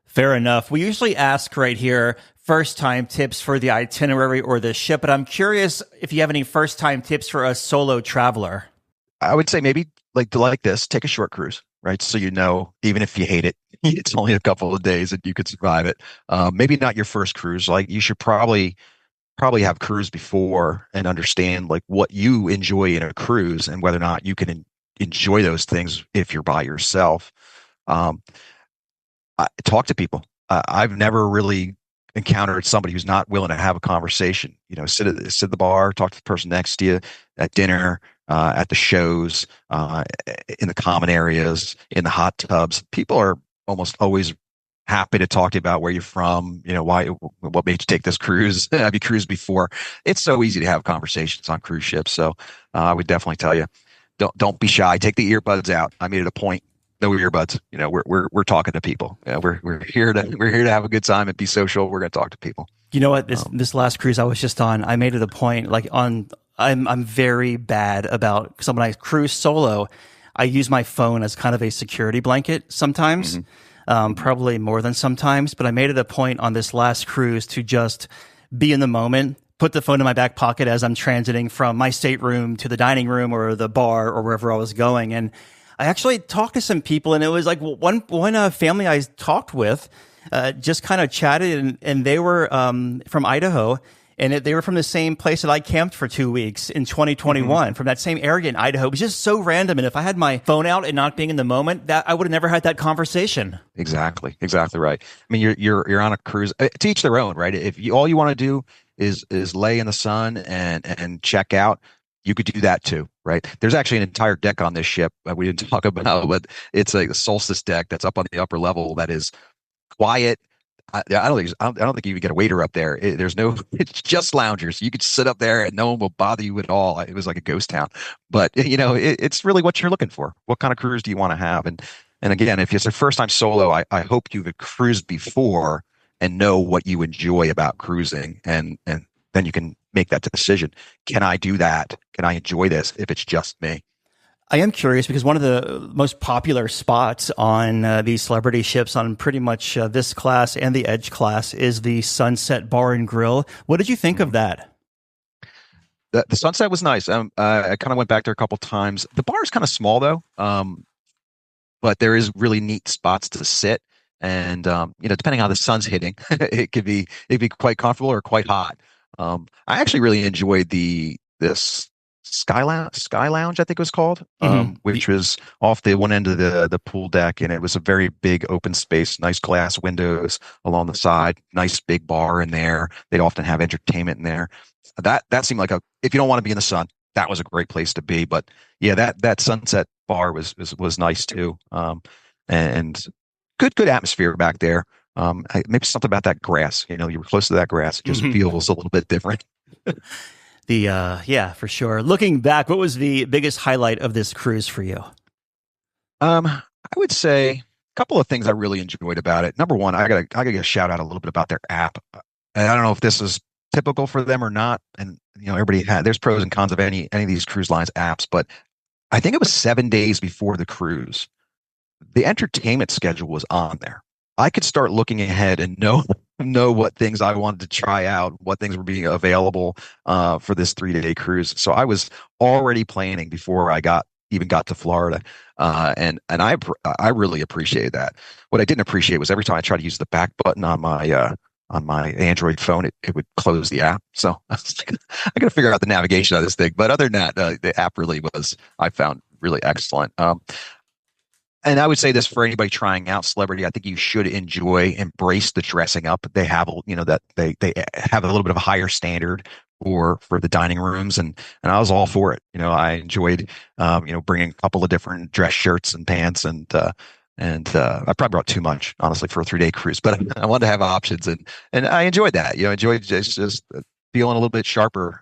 Fair enough. We usually ask right here first-time tips for the itinerary or the ship, but I'm curious if you have any first-time tips for a solo traveler. I would say maybe like this, take a short cruise, right? So even if you hate it, it's only a couple of days and you could survive it. Maybe not your first cruise. Like you should probably have cruised before and understand like what you enjoy in a cruise and whether or not you can enjoy those things if you're by yourself. Talk to people. I've never really encountered somebody who's not willing to have a conversation. Sit at the bar, talk to the person next to you at dinner, at the shows, in the common areas, in the hot tubs. People are almost always happy to talk to you about where you're from. What made you take this cruise? Have you cruised before? It's so easy to have conversations on cruise ships. So I would definitely tell you, don't be shy. Take the earbuds out. I made it a point. No earbuds. We're talking to people. We're here to have a good time and be social. We're going to talk to people. You know what? This last cruise I was just on, I made it a point. I'm very bad about, because when I cruise solo, I use my phone as kind of a security blanket sometimes, probably more than sometimes. But I made it a point on this last cruise to just be in the moment. Put the phone in my back pocket as I'm transiting from my stateroom to the dining room or the bar or wherever I was going, and I actually talked to some people, and it was like one family I talked with just kind of chatted, and they were from Idaho, and they were from the same place that I camped for 2 weeks in 2021, from that same area in Idaho. It was just so random, and if I had my phone out and not being in the moment, that I would have never had that conversation. Exactly right. I mean, you're on a cruise. To each their own, right? If all you want to do is lay in the sun and check out, you could do that too, right? There's actually an entire deck on this ship that we didn't talk about, but it's a solstice deck that's up on the upper level that is quiet. I don't think you even get a waiter up there. It's just loungers. You could sit up there and no one will bother you at all. It was like a ghost town, but it's really what you're looking for. What kind of cruise do you want to have? And again, if it's a first time solo, I hope you've cruised before and know what you enjoy about cruising, and then you can make that decision. Can I do that? Can I enjoy this if it's just me? I am curious because one of the most popular spots on these celebrity ships on pretty much this class and the Edge class is the Sunset Bar and Grill. What did you think of that? The Sunset was nice. I kind of went back there a couple times. The bar is kind of small though, but there is really neat spots to sit. And depending on how the sun's hitting, it could be quite comfortable or quite hot. I actually really enjoyed this Sky Lounge, I think it was called, which was off the one end of the pool deck, and it was a very big open space, nice glass windows along the side, nice big bar in there. They'd often have entertainment in there. That seemed like if you don't want to be in the sun, that was a great place to be. But yeah, that Sunset Bar was nice too, and good atmosphere back there. Maybe something about that grass. You were close to that grass. It just feels a little bit different. Yeah, for sure. Looking back, what was the biggest highlight of this cruise for you? I would say a couple of things I really enjoyed about it. Number one, I gotta get a shout out a little bit about their app. And I don't know if this is typical for them or not. And there's pros and cons of any of these cruise lines apps, but I think it was 7 days before the cruise, the entertainment schedule was on there. I could start looking ahead and know what things I wanted to try out, what things were being available for this 3-day cruise. So I was already planning before I even got to Florida, and I really appreciated that. What I didn't appreciate was every time I tried to use the back button on my Android phone, it would close the app. So I was like, I got to figure out the navigation of this thing. But other than that, the app really I found really excellent. And I would say this for anybody trying out Celebrity, I think you should embrace the dressing up. They have, that they have a little bit of a higher standard for the dining rooms, and I was all for it. I enjoyed bringing a couple of different dress shirts and pants, and I probably brought too much, honestly, for a 3-day cruise, but I wanted to have options, and I enjoyed that. I enjoyed just feeling a little bit sharper,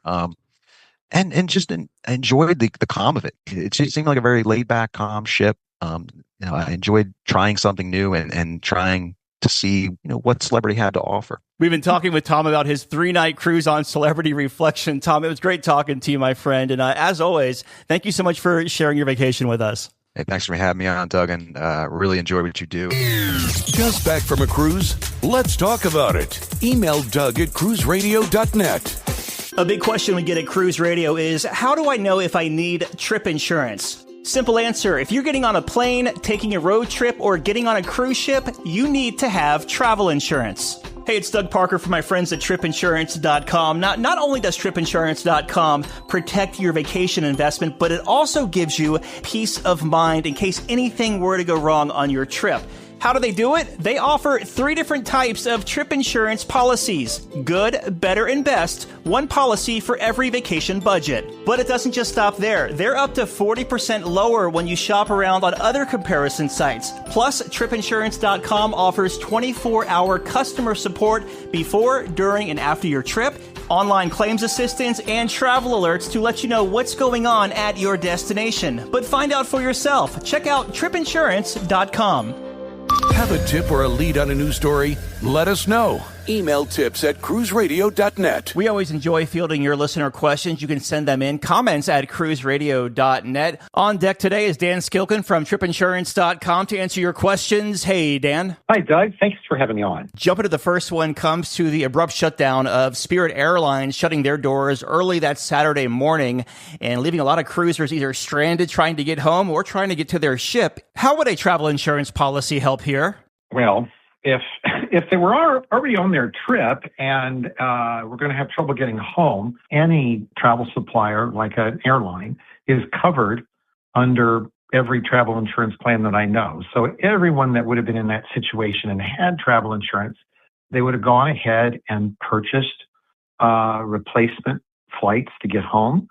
and just enjoyed the calm of it. It just seemed like a very laid back, calm ship. I enjoyed trying something new and trying to see what Celebrity had to offer. We've been talking with Tom about his 3-night cruise on Celebrity Reflection. Tom, it was great talking to you, my friend. And as always, thank you so much for sharing your vacation with us. Hey, thanks for having me on, Doug, and really enjoy what you do. Just back from a cruise? Let's talk about it. Email Doug at cruiseradio.net. A big question we get at Cruise Radio is, how do I know if I need trip insurance? Simple answer. If you're getting on a plane, taking a road trip, or getting on a cruise ship, you need to have travel insurance. Hey, it's Doug Parker from my friends at tripinsurance.com. Not only does tripinsurance.com protect your vacation investment, but it also gives you peace of mind in case anything were to go wrong on your trip. How do they do it? They offer 3 different types of trip insurance policies. Good, better, and best. One policy for every vacation budget. But it doesn't just stop there. They're up to 40% lower when you shop around on other comparison sites. Plus, tripinsurance.com offers 24-hour customer support before, during, and after your trip, online claims assistance, and travel alerts to let you know what's going on at your destination. But find out for yourself. Check out tripinsurance.com. Have a tip or a lead on a news story? Let us know. Email tips at cruiseradio.net. We always enjoy fielding your listener questions. You can send them in. Comments at cruiseradio.net. On deck today is Dan Skilken from tripinsurance.com to answer your questions. Hey, Dan. Hi, Doug. Thanks for having me on. Jumping to the first one comes to the abrupt shutdown of Spirit Airlines shutting their doors early that Saturday morning and leaving a lot of cruisers either stranded trying to get home or trying to get to their ship. How would a travel insurance policy help here? Well, if they were already on their trip and we're going to have trouble getting home, any travel supplier, like an airline, is covered under every travel insurance plan that I know. So everyone that would have been in that situation and had travel insurance, they would have gone ahead and purchased replacement flights to get home,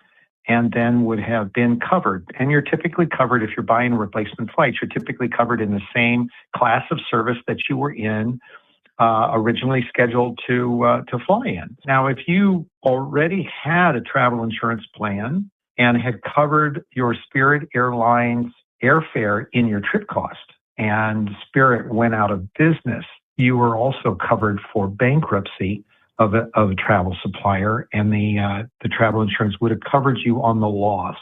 and then would have been covered. And you're typically covered if you're buying replacement flights. You're typically covered in the same class of service that you were in, originally scheduled to fly in. Now, if you already had a travel insurance plan and had covered your Spirit Airlines airfare in your trip cost, and Spirit went out of business, you were also covered for bankruptcy of a travel supplier, and the travel insurance would have covered you on the loss.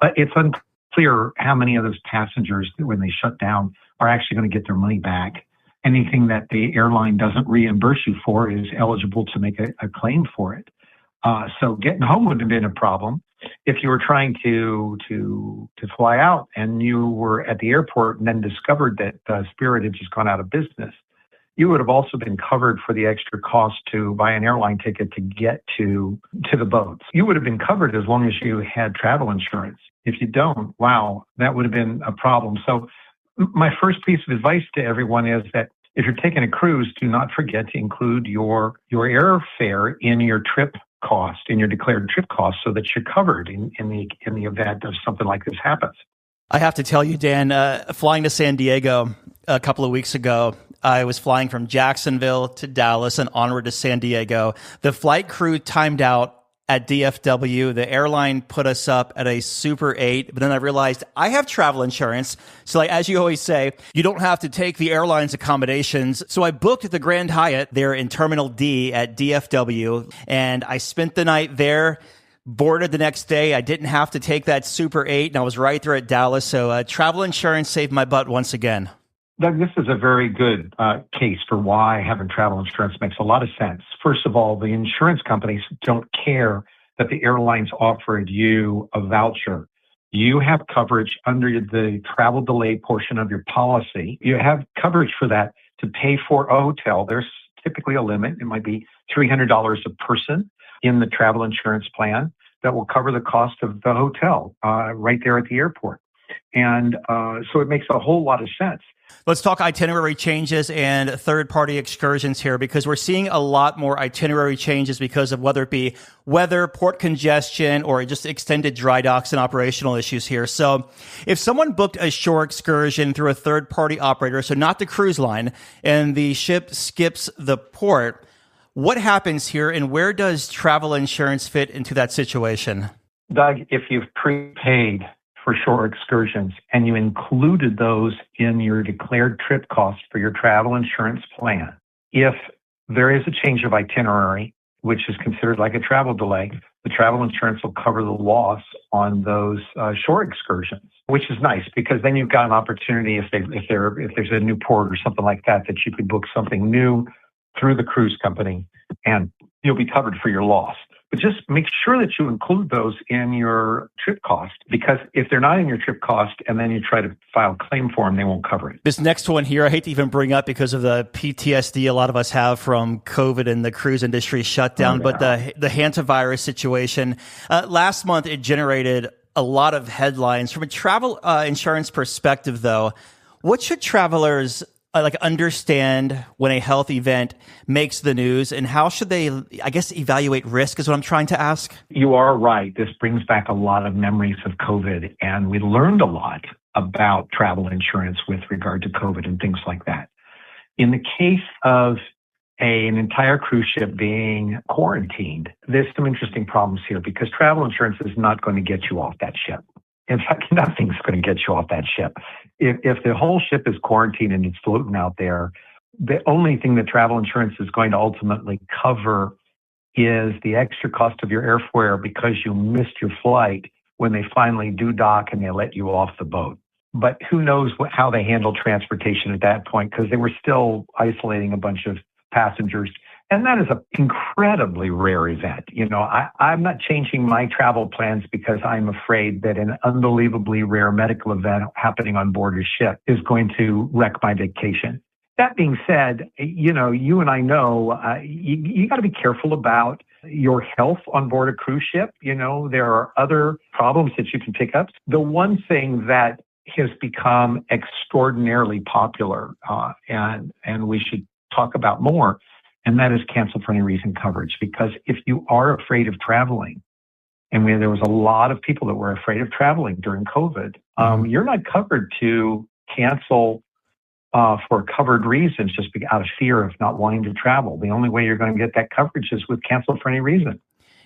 But it's unclear how many of those passengers, when they shut down, are actually going to get their money back. Anything that the airline doesn't reimburse you for is eligible to make a claim for it. So getting home would have been a problem. If you were trying to fly out and you were at the airport and then discovered that Spirit had just gone out of business, you would have also been covered for the extra cost to buy an airline ticket to get to the boats. You would have been covered as long as you had travel insurance. If you don't, wow, that would have been a problem. So my first piece of advice to everyone is that if you're taking a cruise, do not forget to include your airfare in your trip cost, in your declared trip cost, so that you're covered in the event of something like this happens. I have to tell you, Dan, flying to San Diego a couple of weeks ago, I was flying from Jacksonville to Dallas and onward to San Diego. The flight crew timed out at DFW. The airline put us up at a Super 8, but then I realized I have travel insurance. So as you always say, you don't have to take the airline's accommodations. So I booked the Grand Hyatt there in Terminal D at DFW, and I spent the night there. Boarded the next day. I didn't have to take that Super 8, and I was right there at Dallas. So travel insurance saved my butt once again. Doug, this is a very good case for why having travel insurance makes a lot of sense. First of all, the insurance companies don't care that the airlines offered you a voucher. You have coverage under the travel delay portion of your policy. You have coverage for that to pay for a hotel. There's typically a limit. It might be $300 a person in the travel insurance plan that will cover the cost of the hotel right there at the airport. And so it makes a whole lot of sense. Let's talk itinerary changes and third-party excursions here, because we're seeing a lot more itinerary changes because of whether it be weather, port congestion, or just extended dry docks and operational issues here. So if someone booked a shore excursion through a third-party operator, so not the cruise line, and the ship skips the port, what happens here, and where does travel insurance fit into that situation? Doug, if you've prepaid for shore excursions and you included those in your declared trip cost for your travel insurance plan, if there is a change of itinerary, which is considered like a travel delay, the travel insurance will cover the loss on those shore excursions, which is nice because then you've got an opportunity if there's a new port or something like that you could book something new through the cruise company and you'll be covered for your loss. But just make sure that you include those in your trip cost, because if they're not in your trip cost and then you try to file a claim for them, they won't cover it. This next one here, I hate to even bring up because of the PTSD a lot of us have from COVID and the cruise industry shutdown, but the hantavirus situation. Last month, it generated a lot of headlines. From a travel insurance perspective, though, what should travelers understand when a health event makes the news, and how should they, evaluate risk is what I'm trying to ask? You are right. This brings back a lot of memories of COVID, and we learned a lot about travel insurance with regard to COVID and things like that. In the case of an entire cruise ship being quarantined, there's some interesting problems here because travel insurance is not going to get you off that ship. In fact, nothing's going to get you off that ship. If the whole ship is quarantined and it's floating out there, the only thing that travel insurance is going to ultimately cover is the extra cost of your airfare because you missed your flight when they finally do dock and they let you off the boat. But who knows how they handle transportation at that point, because they were still isolating a bunch of passengers. And that is an incredibly rare event. I'm not changing my travel plans because I'm afraid that an unbelievably rare medical event happening on board a ship is going to wreck my vacation. That being said, you and I know you got to be careful about your health on board a cruise ship. There are other problems that you can pick up. The one thing that has become extraordinarily popular, and we should talk about more, and that is cancel for any reason coverage. Because if you are afraid of traveling, and there was a lot of people that were afraid of traveling during COVID, you're not covered to cancel for covered reasons just out of fear of not wanting to travel. The only way you're going to get that coverage is with cancel for any reason.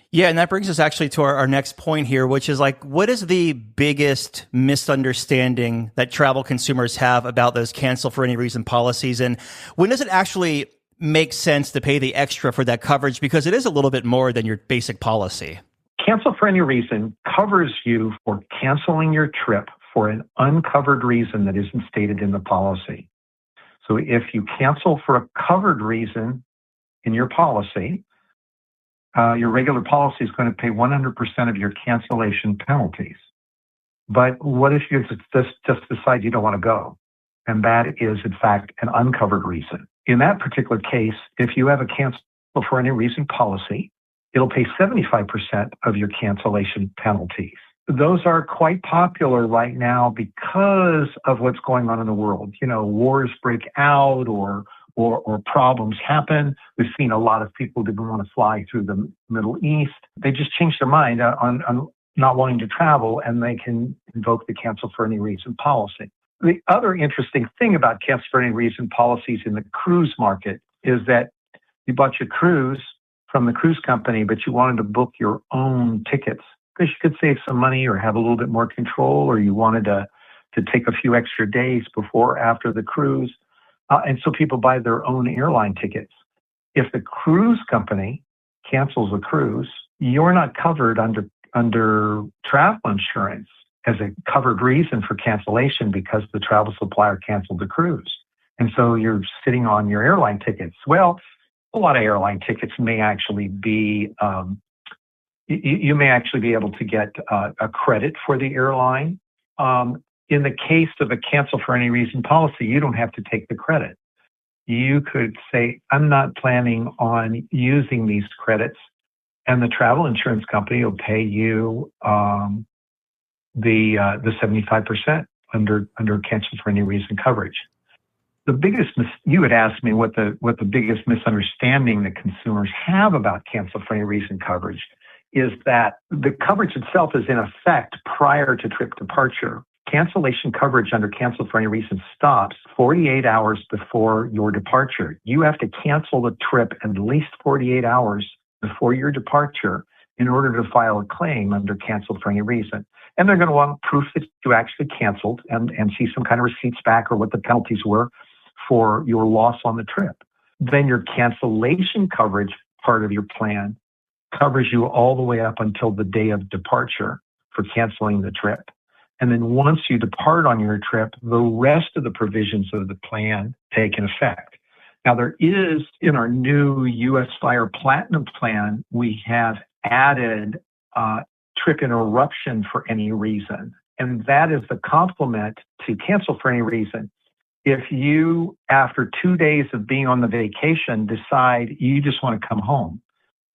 Yeah, and that brings us actually to our next point here, which is what is the biggest misunderstanding that travel consumers have about those cancel for any reason policies? And when does it actually make sense to pay the extra for that coverage, because it is a little bit more than your basic policy? Cancel for any reason covers you for canceling your trip for an uncovered reason that isn't stated in the policy. So if you cancel for a covered reason in your policy, your regular policy is going to pay 100% of your cancellation penalties. But what if you just decide you don't want to go? And that is, in fact, an uncovered reason. In that particular case, if you have a cancel for any reason policy, it'll pay 75% of your cancellation penalties. Those are quite popular right now because of what's going on in the world. Wars break out or problems happen. We've seen a lot of people who didn't want to fly through the Middle East. They just changed their mind on not wanting to travel, and they can invoke the cancel for any reason policy. The other interesting thing about cancel for any reason policies in the cruise market is that you bought your cruise from the cruise company, but you wanted to book your own tickets because you could save some money or have a little bit more control, or you wanted to take a few extra days before or after the cruise. And so people buy their own airline tickets. If the cruise company cancels a cruise, you're not covered under travel insurance as a covered reason for cancellation because the travel supplier canceled the cruise. And so you're sitting on your airline tickets. Well, a lot of airline tickets may actually be, you may actually be able to get a credit for the airline. In the case of a cancel for any reason policy, you don't have to take the credit. You could say, I'm not planning on using these credits, and the travel insurance company will pay you the 75% under cancel for any reason coverage. The biggest you had asked me what the biggest misunderstanding that consumers have about cancel for any reason coverage is that the coverage itself is in effect prior to trip departure. Cancellation coverage under cancel for any reason stops 48 hours before your departure. You have to cancel the trip at least 48 hours before your departure in order to file a claim under cancel for any reason. And they're going to want proof that you actually canceled and see some kind of receipts back or what the penalties were for your loss on the trip. Then your cancellation coverage part of your plan covers you all the way up until the day of departure for canceling the trip. And then once you depart on your trip, the rest of the provisions of the plan take effect. Now, there is, in our new U.S. Fire Platinum plan, we have added trip interruption for any reason. And that is the complement to cancel for any reason. If you, after 2 days of being on the vacation, decide you just want to come home,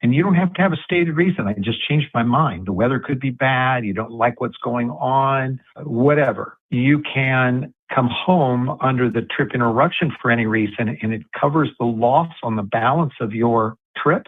and you don't have to have a stated reason. I just changed my mind. The weather could be bad. You don't like what's going on, whatever. You can come home under the trip interruption for any reason, and it covers the loss on the balance of your trip,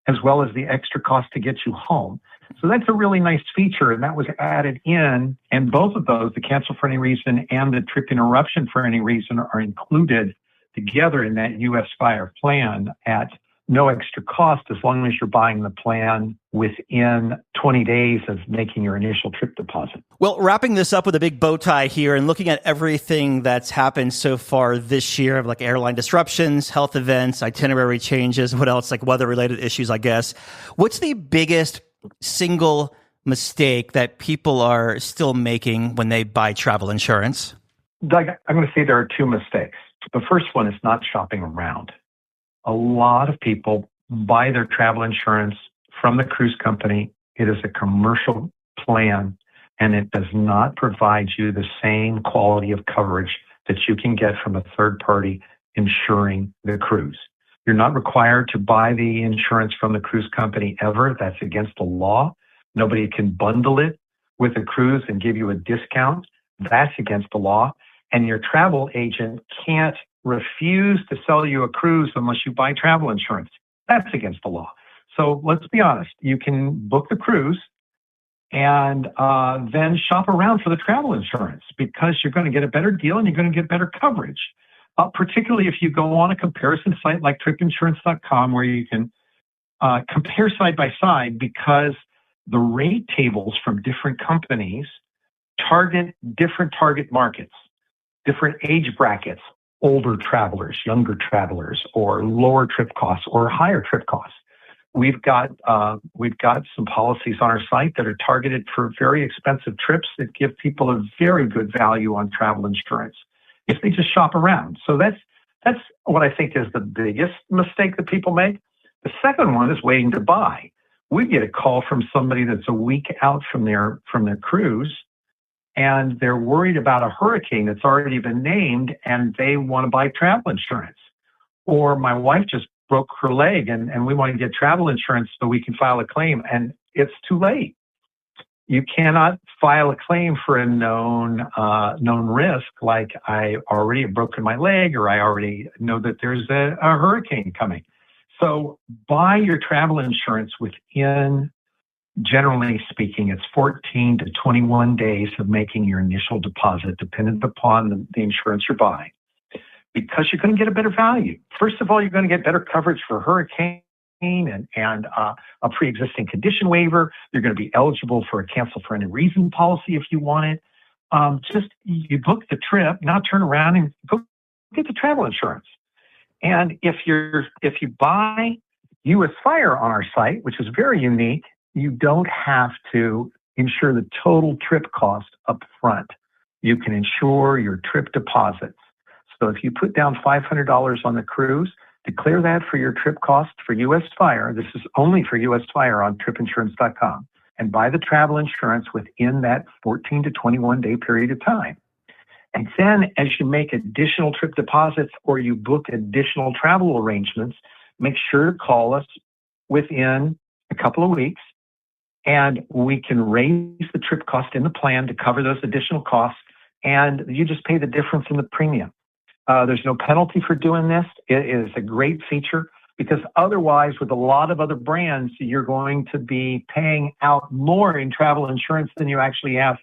as well as the extra cost to get you home. So that's a really nice feature, and that was added in. And both of those, the cancel for any reason and the trip interruption for any reason, are included together in that U.S. Fire plan at no extra cost as long as you're buying the plan within 20 days of making your initial trip deposit. Well, wrapping this up with a big bow tie here and looking at everything that's happened so far this year, like airline disruptions, health events, itinerary changes, what else, like weather-related issues, I guess. What's the biggest single mistake that people are still making when they buy travel insurance? Doug, I'm going to say there are two mistakes. The first one is not shopping around. A lot of people buy their travel insurance from the cruise company. It is a commercial plan, and it does not provide you the same quality of coverage that you can get from a third party insuring the cruise. You're not required to buy the insurance from the cruise company ever. That's against the law. Nobody can bundle it with a cruise and give you a discount. That's against the law. And your travel agent can't refuse to sell you a cruise unless you buy travel insurance. That's against the law. So let's be honest. You can book the cruise and then shop around for the travel insurance because you're going to get a better deal and you're going to get better coverage. Particularly if you go on a comparison site like tripinsurance.com where you can compare side by side, because the rate tables from different companies target different target markets, different age brackets, older travelers, younger travelers, or lower trip costs or higher trip costs. We've got some policies on our site that are targeted for very expensive trips that give people a very good value on travel insurance if they just shop around. So that's what I think is the biggest mistake that people make. The second one is waiting to buy. We get a call from somebody that's a week out from their cruise, and they're worried about a hurricane that's already been named, and they want to buy travel insurance. Or my wife just broke her leg, and we want to get travel insurance so we can file a claim, and it's too late. You cannot file a claim for a known risk, like I already have broken my leg, or I already know that there's a hurricane coming. So buy your travel insurance within, generally speaking, it's 14 to 21 days of making your initial deposit, dependent upon the insurance you're buying, because you're going to get a better value. First of all, you're going to get better coverage for hurricane and a pre-existing condition waiver. You're going to be eligible for a cancel for any reason policy if you want it. Just you book the trip, now turn around and go get the travel insurance. And if you buy U.S. Fire on our site, which is very unique, you don't have to insure the total trip cost up front. You can insure your trip deposits. So if you put down $500 on the cruise, declare that for your trip cost for U.S. Fire. This is only for U.S. Fire on tripinsurance.com, and buy the travel insurance within that 14 to 21 day period of time. And then as you make additional trip deposits or you book additional travel arrangements, make sure to call us within a couple of weeks And we can raise the trip cost in the plan to cover those additional costs, and you just pay the difference in the premium. There's no penalty for doing this. It is a great feature because otherwise, with a lot of other brands, you're going to be paying out more in travel insurance than you actually have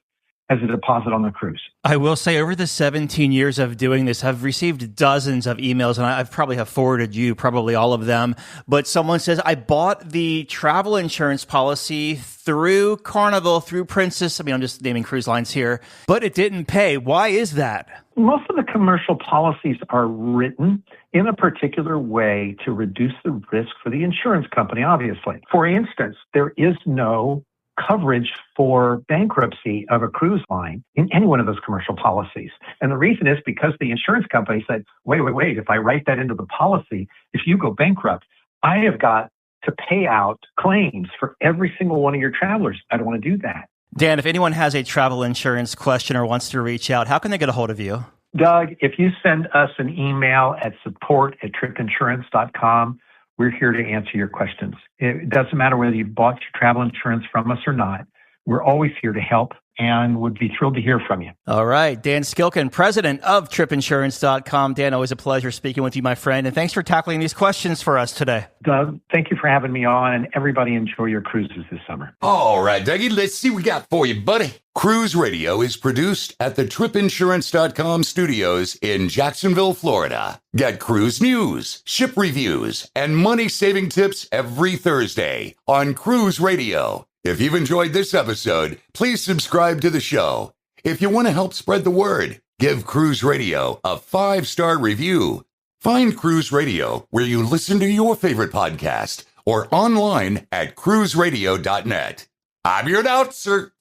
as a deposit on the cruise. I will say over the 17 years of doing this, I've received dozens of emails, and I've probably have forwarded you probably all of them. But someone says, I bought the travel insurance policy through Carnival, through Princess. I mean, I'm just naming cruise lines here, but it didn't pay. Why is that? Most of the commercial policies are written in a particular way to reduce the risk for the insurance company, obviously. For instance, there is no coverage for bankruptcy of a cruise line in any one of those commercial policies. And the reason is because the insurance company said, wait, if I write that into the policy, if you go bankrupt, I have got to pay out claims for every single one of your travelers. I don't want to do that. Dan, if anyone has a travel insurance question or wants to reach out, how can they get a hold of you? Doug, if you send us an email at support@tripinsurance.com, we're here to answer your questions. It doesn't matter whether you bought your travel insurance from us or not. We're always here to help and would be thrilled to hear from you. All right. Dan Skilken, president of tripinsurance.com. Dan, always a pleasure speaking with you, my friend. And thanks for tackling these questions for us today. Doug, thank you for having me on, and everybody enjoy your cruises this summer. All right, Dougie, let's see what we got for you, buddy. Cruise Radio is produced at the tripinsurance.com studios in Jacksonville, Florida. Get cruise news, ship reviews, and money-saving tips every Thursday on Cruise Radio. If you've enjoyed this episode, please subscribe to the show. If you want to help spread the word, give Cruise Radio a 5-star review. Find Cruise Radio where you listen to your favorite podcast or online at cruiseradio.net. I'm your announcer,